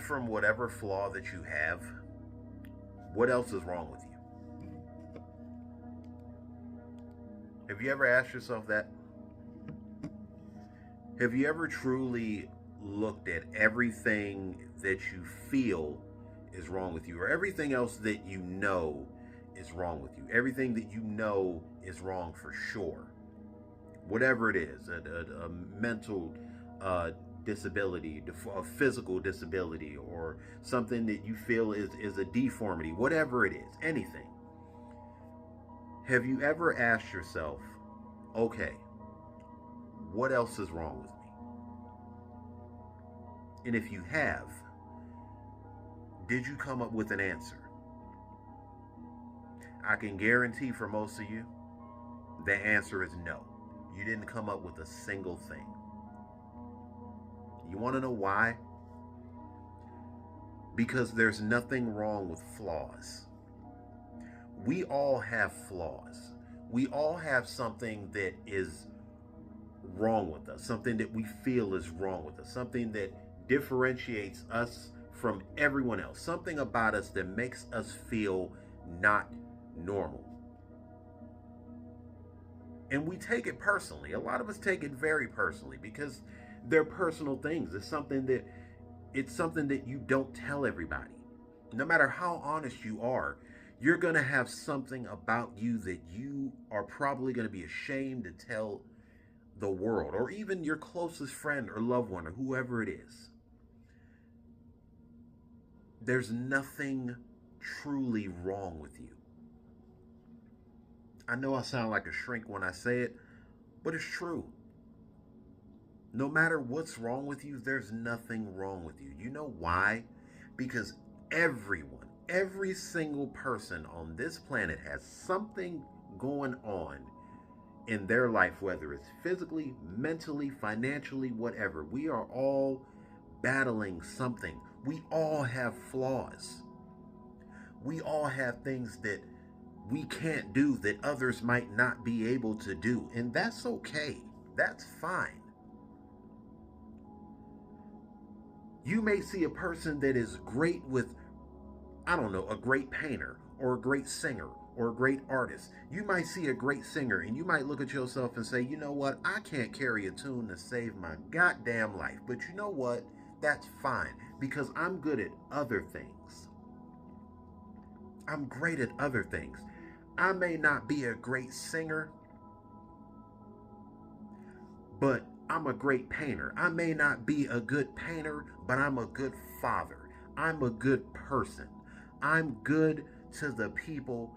from whatever flaw that you have, what else is wrong with you? Have you ever asked yourself that? Have you ever truly looked at everything that you feel is wrong with you, or everything else that you know is wrong with you? Everything that you know is wrong for sure. Whatever it is, a mental uh, disability, a physical disability, or something that you feel is a deformity, whatever it is, anything. Have you ever asked yourself, okay, what else is wrong with me? And if you have, did you come up with an answer? I can guarantee for most of you, the answer is no. You didn't come up with a single thing. You want to know why? Because there's nothing wrong with flaws. We all have flaws. We all have something that is wrong with us, something that we feel is wrong with us, something that differentiates us from everyone else, something about us that makes us feel not normal. And we take it personally. A lot of us take it very personally because they're personal things. It's something that you don't tell everybody. No matter how honest you are, you're going to have something about you that you are probably going to be ashamed to tell the world, or even your closest friend or loved one, or whoever it is. There's nothing truly wrong with you. I know I sound like a shrink when I say it, but it's true. No matter what's wrong with you, there's nothing wrong with you. You know why? Because every single person on this planet has something going on in their life, whether it's physically, mentally, financially, whatever. We are all battling something. We all have flaws. We all have things that we can't do that others might not be able to do. And that's okay. That's fine. You may see a person that is great with, I don't know, a great painter or a great singer or a great artist. You might see a great singer and you might look at yourself and say, you know what? I can't carry a tune to save my goddamn life. But you know what? That's fine because I'm good at other things. I'm great at other things. I may not be a great singer, but I'm a great painter. I may not be a good painter, but I'm a good father. I'm a good person. I'm good to the people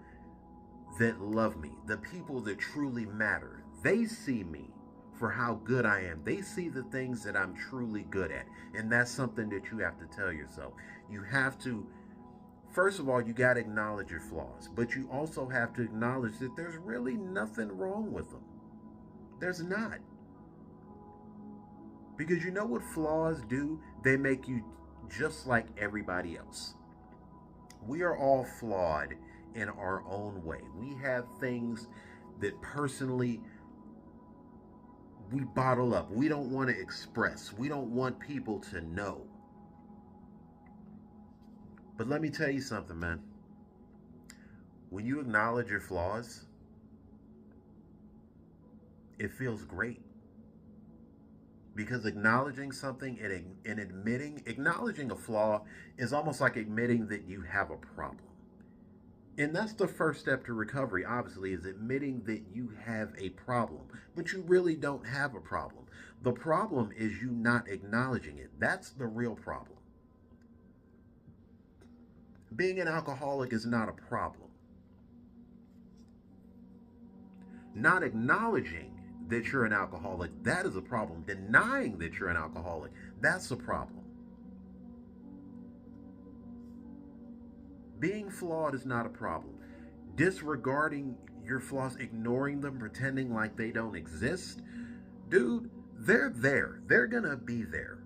that love me, the people that truly matter. They see me for how good I am. They see the things that I'm truly good at. And that's something that you have to tell yourself. You have to, first of all, you got to acknowledge your flaws, but you also have to acknowledge that there's really nothing wrong with them. There's not. Because you know what flaws do? They make you just like everybody else. We are all flawed in our own way. We have things that personally we bottle up. We don't want to express. We don't want people to know. But let me tell you something, man. When you acknowledge your flaws, it feels great. Because acknowledging something and acknowledging a flaw is almost like admitting that you have a problem. And that's the first step to recovery, obviously, is admitting that you have a problem. But you really don't have a problem. The problem is you not acknowledging it. That's the real problem. Being an alcoholic is not a problem. Not acknowledging that you're an alcoholic, that is a problem. Denying that you're an alcoholic, that's a problem. Being flawed is not a problem. Disregarding your flaws, ignoring them, pretending like they don't exist, dude, they're there. They're gonna be there.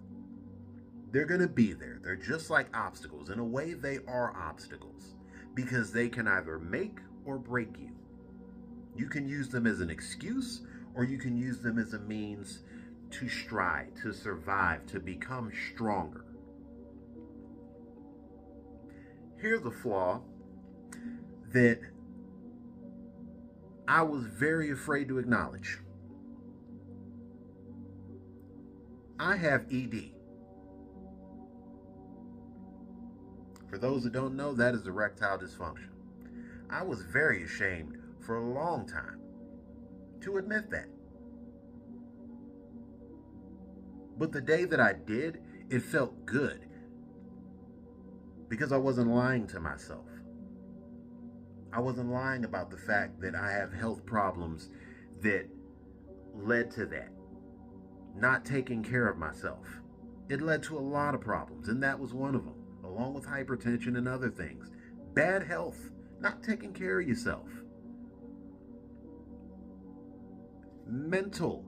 They're gonna be there. They're just like obstacles. In a way, they are obstacles because they can either make or break you. You can use them as an excuse, or you can use them as a means to strive, to survive, to become stronger. Here's a flaw that I was very afraid to acknowledge. I have ED. For those that don't know, that is erectile dysfunction. I was very ashamed for a long time to admit that. But the day that I did, it felt good because I wasn't lying to myself. I wasn't lying about the fact that I have health problems that led to that. Not taking care of myself. It led to a lot of problems, and that was one of them, along with hypertension and other things. Bad health, not taking care of yourself. Mentally.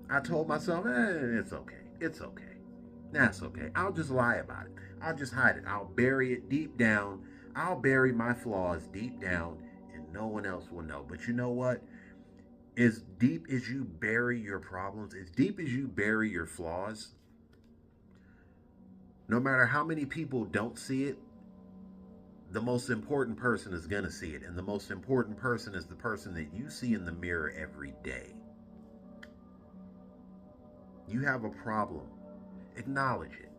I told myself, it's okay. It's okay. That's okay. I'll just lie about it. I'll just hide it. I'll bury it deep down. I'll bury my flaws deep down, and no one else will know. But you know what? As deep as you bury your problems, as deep as you bury your flaws, no matter how many people don't see it, the most important person is going to see it. And the most important person is the person that you see in the mirror every day. You have a problem. Acknowledge it.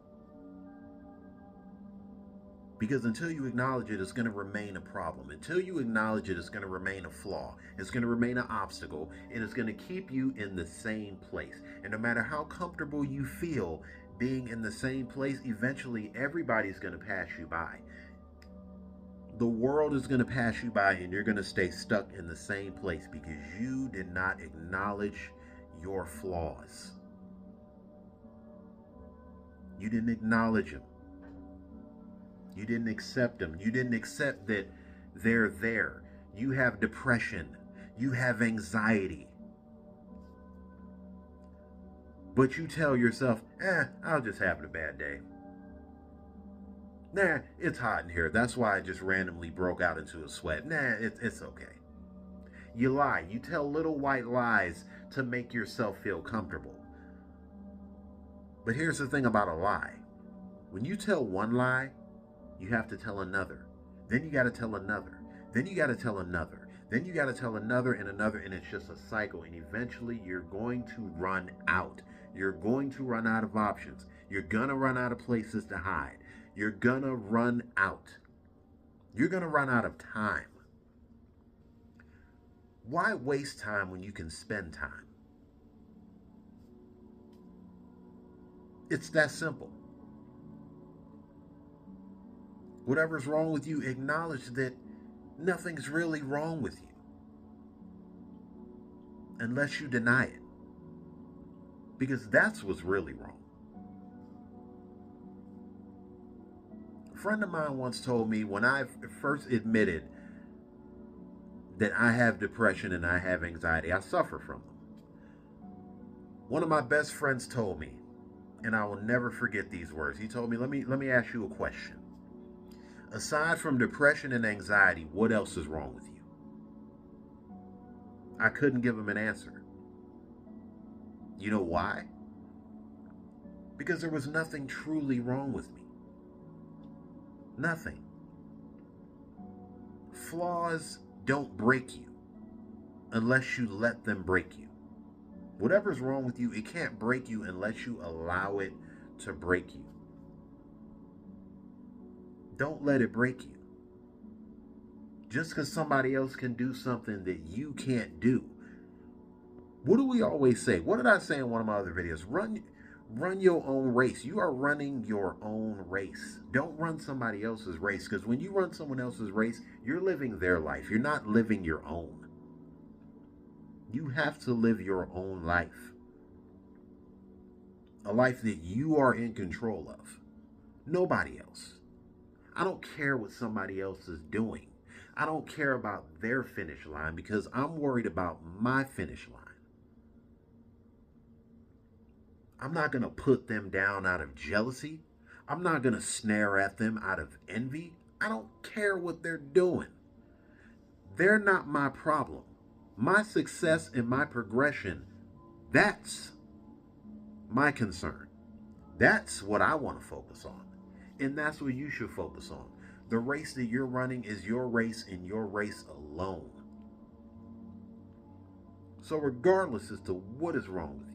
Because until you acknowledge it, it's going to remain a problem. Until you acknowledge it, it's going to remain a flaw. It's going to remain an obstacle, and it's going to keep you in the same place. And no matter how comfortable you feel being in the same place, eventually everybody's going to pass you by. The world is going to pass you by, and you're going to stay stuck in the same place because you did not acknowledge your flaws. You didn't acknowledge them. You didn't accept them. You didn't accept that they're there. You have depression. You have anxiety. But you tell yourself, I'll just have a bad day. Nah, it's hot in here. That's why I just randomly broke out into a sweat. Nah, it's okay. You lie. You tell little white lies to make yourself feel comfortable. But here's the thing about a lie. When you tell one lie, you have to tell another. Then you got to tell another. Then you got to tell another. Then you got to tell another, and it's just a cycle. And eventually you're going to run out. You're going to run out of options. You're going to run out of places to hide. You're going to run out. You're going to run out of time. Why waste time when you can spend time? It's that simple. Whatever's wrong with you, acknowledge that nothing's really wrong with you. Unless you deny it. Because that's what's really wrong. A friend of mine once told me when I first admitted that I have depression and I have anxiety, I suffer from them. One of my best friends told me, and I will never forget these words. He told me, let me ask you a question. Aside from depression and anxiety, what else is wrong with you? I couldn't give him an answer. You know why? Because there was nothing truly wrong with me. Nothing. Flaws don't break you unless you let them break you. Whatever's wrong with you, it can't break you unless you allow it to break you. Don't let it break you. Just because somebody else can do something that you can't do. What do we always say? What did I say in one of my other videos? Run your own race. You are running your own race. Don't run somebody else's race, because when you run someone else's race, you're living their life. You're not living your own. You have to live your own life. A life that you are in control of. Nobody else. I don't care what somebody else is doing. I don't care about their finish line because I'm worried about my finish line. I'm not going to put them down out of jealousy. I'm not going to snare at them out of envy. I don't care what they're doing. They're not my problem. My success and my progression, that's my concern. That's what I want to focus on. And that's what you should focus on. The race that you're running is your race and your race alone. So regardless as to what is wrong with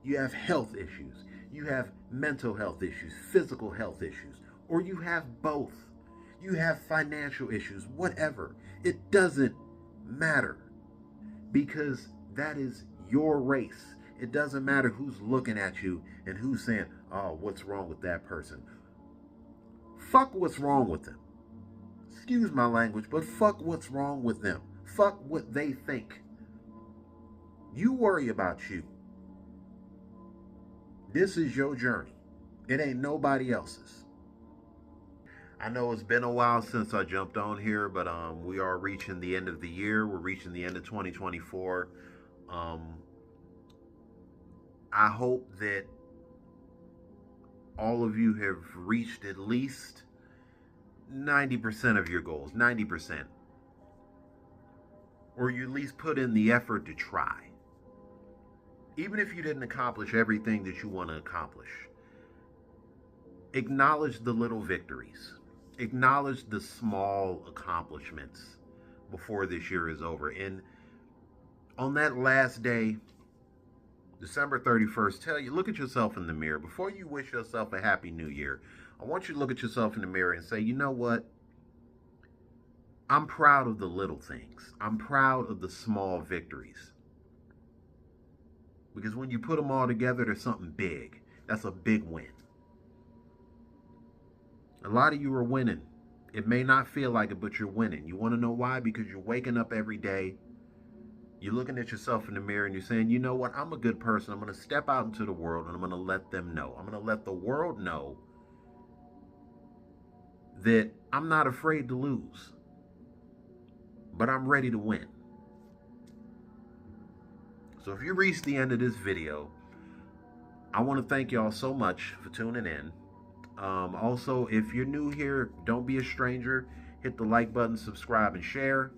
you have health issues, you have mental health issues, physical health issues, or you have both. You have financial issues, whatever. It doesn't matter, because that is your race. It doesn't matter who's looking at you and who's saying, oh, what's wrong with that person? Fuck what's wrong with them. Excuse my language, but fuck what's wrong with them. Fuck what they think. You worry about you. This is your journey. It ain't nobody else's. I know it's been a while since I jumped on here, but we are reaching the end of the year. We're reaching the end of 2024. I hope that all of you have reached at least 90% of your goals, 90%. Or you at least put in the effort to try. Even if you didn't accomplish everything that you want to accomplish, acknowledge the little victories. Acknowledge the small accomplishments before this year is over. And on that last day, December 31st, look at yourself in the mirror. Before you wish yourself a happy new year, I want you to look at yourself in the mirror and say, you know what? I'm proud of the little things. I'm proud of the small victories. Because when you put them all together, there's something big. That's a big win. A lot of you are winning. It may not feel like it, but you're winning. You want to know why? Because you're waking up every day. You're looking at yourself in the mirror and you're saying, you know what? I'm a good person. I'm going to step out into the world and I'm going to let them know. I'm going to let the world know that I'm not afraid to lose, but I'm ready to win. So if you reached the end of this video, I want to thank y'all so much for tuning in. Also, if you're new here, don't be a stranger. Hit the like button, subscribe, and share.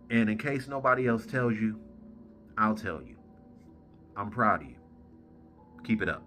And in case nobody else tells you, I'll tell you. I'm proud of you. Keep it up.